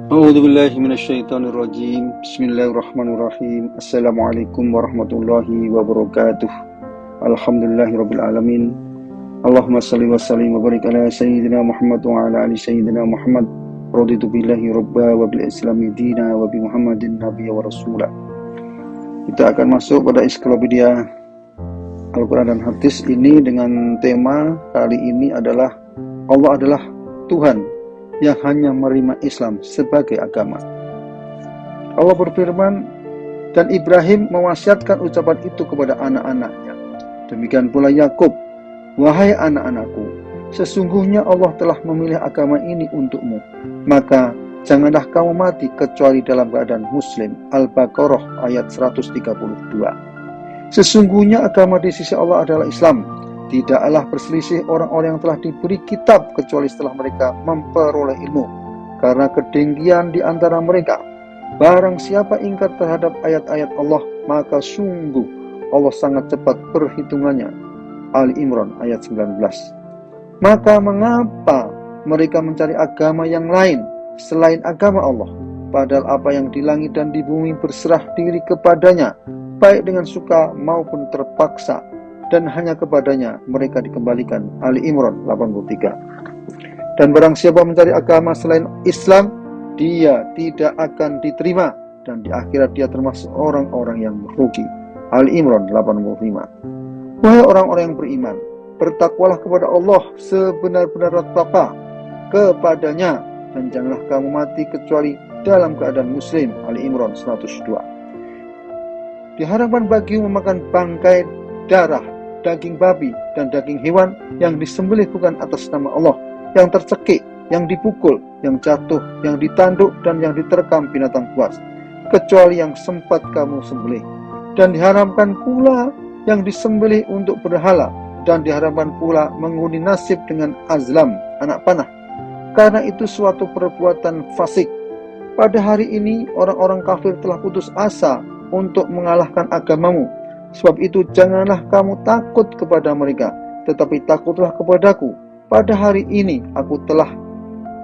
A'udzubillahi minasyaitonirrajim. Bismillahirrahmanirrahim. Assalamualaikum warahmatullahi wabarakatuh. Alhamdulillahirabbil alamin. Allahumma shalli wa sallim wa barik ala sayyidina Muhammad wa ala ali sayyidina Muhammad. Raditu billahi rabba wa bil islami dina wa bi Muhammadin nabiyya wa rasula. Kita akan masuk pada ensiklopedia Al-Quran dan Hadis ini dengan tema kali ini adalah Allah adalah Tuhan yang hanya menerima Islam sebagai agama. Allah berfirman, dan Ibrahim mewasiatkan ucapan itu kepada anak-anaknya. Demikian pula Yakub, wahai anak-anakku, sesungguhnya Allah telah memilih agama ini untukmu, maka janganlah kamu mati kecuali dalam keadaan muslim. Al-Baqarah ayat 132. Sesungguhnya agama di sisi Allah adalah Islam. Tidaklah berselisih orang-orang yang telah diberi kitab kecuali setelah mereka memperoleh ilmu, karena kedengkian di antara mereka. Barang siapa ingkar terhadap ayat-ayat Allah, maka sungguh Allah sangat cepat perhitungannya. Ali Imran ayat 19. Maka mengapa mereka mencari agama yang lain selain agama Allah, padahal apa yang di langit dan di bumi berserah diri kepadanya, baik dengan suka maupun terpaksa, dan hanya kepadanya mereka dikembalikan. Ali Imran 83. Dan barang siapa mencari agama selain Islam, dia tidak akan diterima, dan di akhirat dia termasuk orang-orang yang merugi. Ali Imran 85. Wahai orang-orang yang beriman, bertakwalah kepada Allah sebenar-benar takwa kepadanya, dan janganlah kamu mati kecuali dalam keadaan muslim. Ali Imran 102. Diharamkan bagimu memakan bangkai, darah, daging babi, dan daging hewan yang disembelih bukan atas nama Allah, yang tercekik, yang dipukul, yang jatuh, yang ditanduk, dan yang diterkam binatang buas, kecuali yang sempat kamu sembelih. Dan diharamkan pula yang disembelih untuk berhala, dan diharamkan pula mengundi nasib dengan azlam, anak panah, karena itu suatu perbuatan fasik. Pada hari ini orang-orang kafir telah putus asa untuk mengalahkan agamamu. Sebab itu janganlah kamu takut kepada mereka, tetapi takutlah kepadaku. Pada hari ini aku telah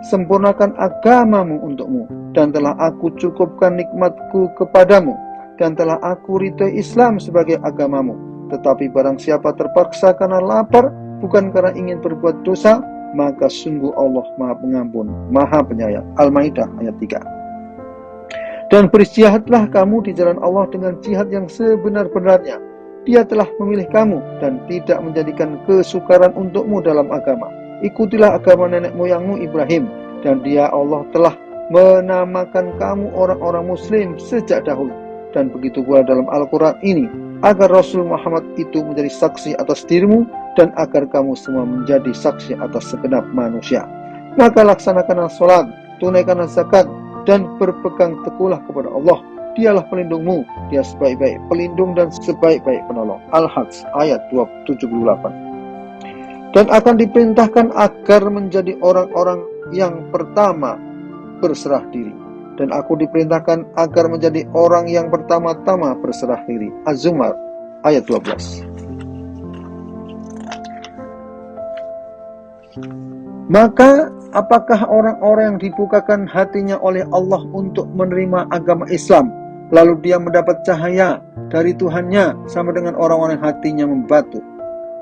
sempurnakan agamamu untukmu, dan telah aku cukupkan nikmatku kepadamu, dan telah aku ridhoi Islam sebagai agamamu. Tetapi barang siapa terpaksa karena lapar, bukan karena ingin berbuat dosa, maka sungguh Allah Maha Pengampun, Maha Penyayang. Al-Maidah ayat 3. Dan berjihadlah kamu di jalan Allah dengan jihad yang sebenar-benarnya. Dia telah memilih kamu dan tidak menjadikan kesukaran untukmu dalam agama. Ikutilah agama nenek moyangmu Ibrahim, dan dia Allah telah menamakan kamu orang-orang muslim sejak dahulu. Dan begitu pula dalam Al-Quran ini, agar Rasul Muhammad itu menjadi saksi atas dirimu, dan agar kamu semua menjadi saksi atas segenap manusia. Maka laksanakanlah sholat, tunaikanlah zakat, dan berpegang teguhlah kepada Allah. Dialah pelindungmu, dia sebaik-baik pelindung dan sebaik-baik penolong. Al-Hajj ayat 78. Dan akan diperintahkan agar menjadi orang-orang yang pertama berserah diri. Dan aku diperintahkan agar menjadi orang yang pertama-tama berserah diri. Az-Zumar ayat 12. Maka apakah orang-orang yang dibukakan hatinya oleh Allah untuk menerima agama Islam, lalu dia mendapat cahaya dari Tuhannya sama dengan orang-orang yang hatinya membatu?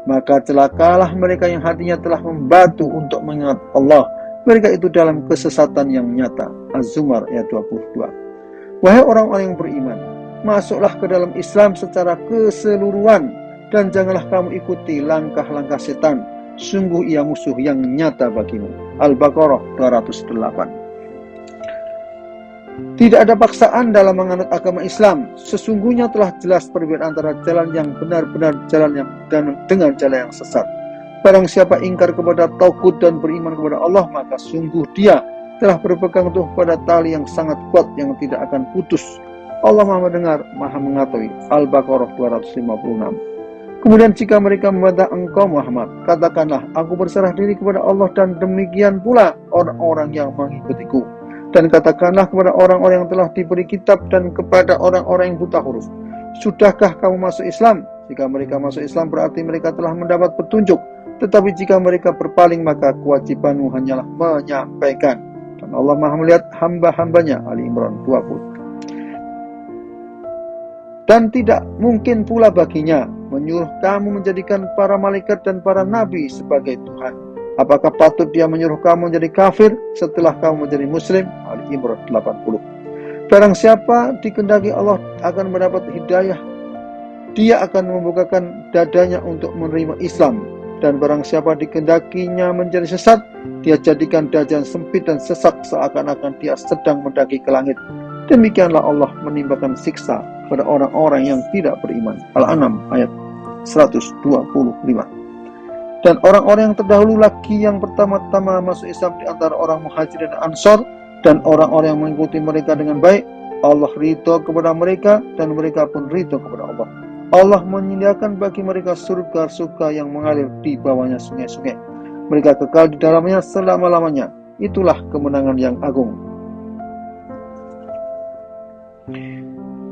Maka celakalah mereka yang hatinya telah membatu untuk mengingat Allah. Mereka itu dalam kesesatan yang nyata. Az-Zumar ayat 22. Wahai orang-orang yang beriman, masuklah ke dalam Islam secara keseluruhan, dan janganlah kamu ikuti langkah-langkah setan. Sungguh ia musuh yang nyata bagimu. Al-Baqarah 208. Tidak ada paksaan dalam menganut agama Islam. Sesungguhnya telah jelas perbedaan antara jalan yang benar-benar jalan yang dan dengan jalan yang sesat. Barang siapa ingkar kepada tauhid dan beriman kepada Allah, maka sungguh dia telah berpegang teguh pada tali yang sangat kuat yang tidak akan putus. Allah Maha mendengar, Maha mengetahui. Al-Baqarah 256. Kemudian jika mereka membantah engkau Muhammad, katakanlah, aku berserah diri kepada Allah dan demikian pula orang-orang yang mengikutiku. Dan katakanlah kepada orang-orang yang telah diberi kitab dan kepada orang-orang yang buta huruf, sudahkah kamu masuk Islam? Jika mereka masuk Islam berarti mereka telah mendapat petunjuk. Tetapi jika mereka berpaling, maka kewajibanmu hanyalah menyampaikan. Dan Allah Maha melihat hamba-hambanya. Ali Imran 20. Dan tidak mungkin pula baginya menyuruh kamu menjadikan para malaikat dan para nabi sebagai Tuhan. Apakah patut dia menyuruh kamu menjadi kafir setelah kamu menjadi muslim? Ali Imran 80. Barang siapa dikehendaki Allah akan mendapat hidayah, dia akan membukakan dadanya untuk menerima Islam. Dan barang siapa dikehendakinya menjadi sesat, dia jadikan dadanya sempit dan sesak seakan-akan dia sedang mendaki ke langit. Demikianlah Allah menimpakan siksa kepada orang-orang yang tidak beriman. Al-An'am ayat 125. Dan orang-orang yang terdahulu lagi yang pertama-tama masuk Islam di antara orang Muhajirin dan Ansor, dan orang-orang yang mengikuti mereka dengan baik, Allah ridho kepada mereka dan mereka pun ridho kepada Allah. Allah menyediakan bagi mereka surga-surga yang mengalir di bawahnya sungai-sungai. Mereka kekal di dalamnya selama-lamanya. Itulah kemenangan yang agung.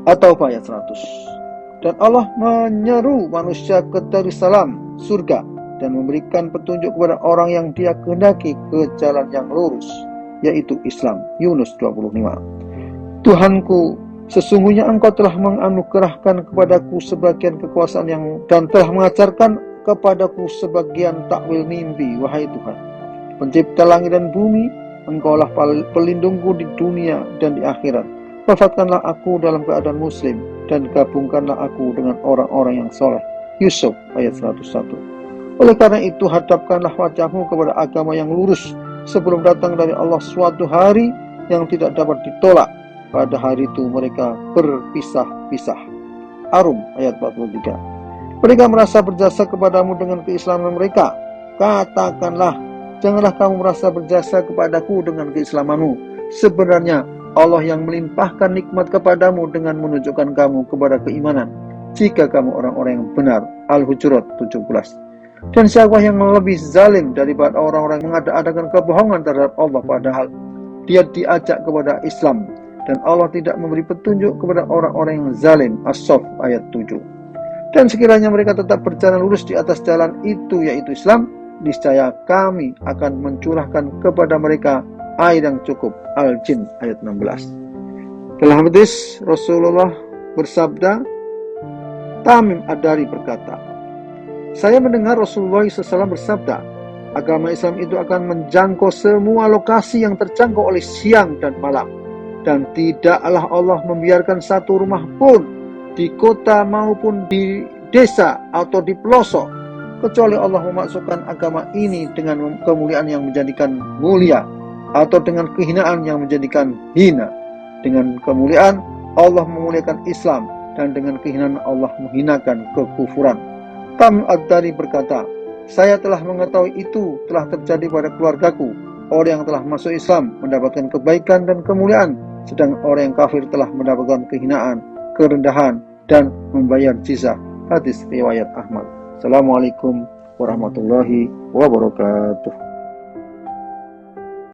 Atau ayat 100. Dan Allah menyeru manusia ke Darussalam, surga, dan memberikan petunjuk kepada orang yang dia kehendaki ke jalan yang lurus, yaitu Islam. Yunus 25. Tuhanku, sesungguhnya engkau telah menganugerahkan kepadaku sebagian kekuasaan dan telah mengajarkan kepadaku sebagian takwil mimpi, wahai Tuhan, pencipta langit dan bumi. Engkaulah pelindungku di dunia dan di akhirat. Wafatkanlah aku dalam keadaan muslim, dan gabungkanlah aku dengan orang-orang yang soleh. Yusuf ayat 101. Oleh karena itu, hadapkanlah wajahmu kepada agama yang lurus sebelum datang dari Allah suatu hari yang tidak dapat ditolak. Pada hari itu mereka berpisah-pisah. Arum ayat 43. Mereka merasa berjasa kepadamu dengan keislaman mereka. Katakanlah, janganlah kamu merasa berjasa kepadaku dengan keislamanmu. Sebenarnya Allah yang melimpahkan nikmat kepadamu dengan menunjukkan kamu kepada keimanan, jika kamu orang-orang yang benar. Al-Hujurat 17. Dan siapa yang lebih zalim daripada orang-orang yang mengada-adakan kebohongan terhadap Allah, padahal dia diajak kepada Islam, dan Allah tidak memberi petunjuk kepada orang-orang yang zalim. As-Saff ayat 7. Dan sekiranya mereka tetap berjalan lurus di atas jalan itu, yaitu Islam, niscaya kami akan mencurahkan kepada mereka air yang cukup. Al-Jin ayat 16. Dalam hadis Rasulullah bersabda, Tamim Ad-Dari berkata, saya mendengar Rasulullah SAW bersabda, agama Islam itu akan menjangkau semua lokasi yang terjangkau oleh siang dan malam, dan tidaklah Allah membiarkan satu rumah pun di kota maupun di desa atau di pelosok, kecuali Allah memasukkan agama ini dengan kemuliaan yang menjadikan mulia, atau dengan kehinaan yang menjadikan hina. Dengan kemuliaan Allah memuliakan Islam, dan dengan kehinaan Allah menghinakan kekufuran. Tamim Ad-Dari berkata, saya telah mengetahui itu telah terjadi pada keluargaku. Orang yang telah masuk Islam mendapatkan kebaikan dan kemuliaan, sedang orang yang kafir telah mendapatkan kehinaan, kerendahan, dan membayar jizah. Hadis riwayat Ahmad. Assalamualaikum warahmatullahi wabarakatuh.